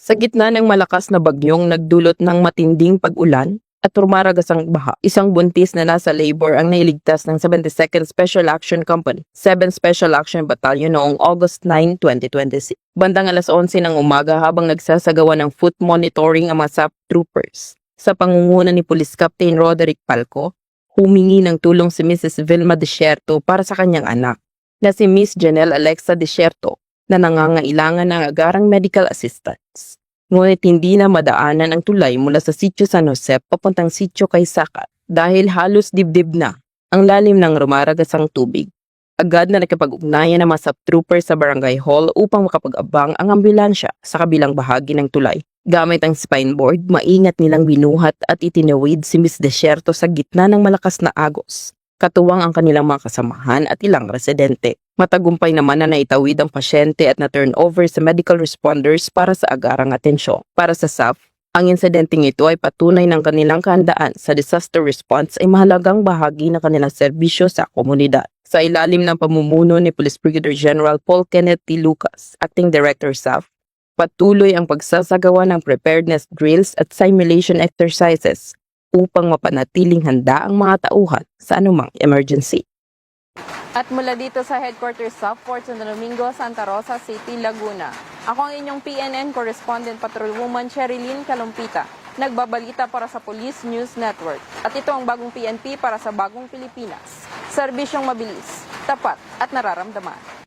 Sa gitna ng malakas na bagyong nagdulot ng matinding pag-ulan at rumaragasang baha, isang buntis na nasa labor ang nailigtas ng 72nd Special Action Company, 7th Special Action Battalion noong August 9, 2026. Bandang alas 11 ng umaga habang nagsasagawa ng foot monitoring ang mga SAP troopers. Sa pangunguna ni Police Captain Roderick Palco, humingi ng tulong si Mrs. Vilma Desierto para sa kanyang anak, na si Miss Janelle Alexa Desierto, na nangangailangan ng agarang medical assistance. Ngunit hindi na madaanan ang tulay mula sa Sitio San Jose papuntang Sitio Kaysakat dahil halos dibdib na ang lalim ng rumaragasang tubig. Agad na nakipag-ugnayan ng mga trooper sa barangay hall upang makapag-abang ang ambulansya sa kabilang bahagi ng tulay. Gamit ang spine board, maingat nilang binuhat at itinawid si Miss Desierto sa gitna ng malakas na agos. Katuwang ang kanilang mga kasamahan at ilang residente. Matagumpay naman na naitawid ang pasyente at na-turn over sa medical responders para sa agarang atensyon. Para sa SAF, ang insidenteng ito ay patunay ng kanilang kahandaan sa disaster response ay mahalagang bahagi ng kanilang serbisyo sa komunidad. Sa ilalim ng pamumuno ni Police Brigadier General Paul Kenneth T. Lucas, Acting Director SAF, patuloy ang pagsasagawa ng preparedness drills at simulation exercises upang mapanatiling handa ang mga tauhan sa anumang emergency. At mula dito sa headquarters sa Fort Santo Domingo, Santa Rosa City, Laguna, ako ang inyong PNN Correspondent Patrolwoman Sherilyn Calumpita, nagbabalita para sa Police News Network. At ito ang bagong PNP para sa bagong Pilipinas. Serbisyong mabilis, tapat at nararamdaman.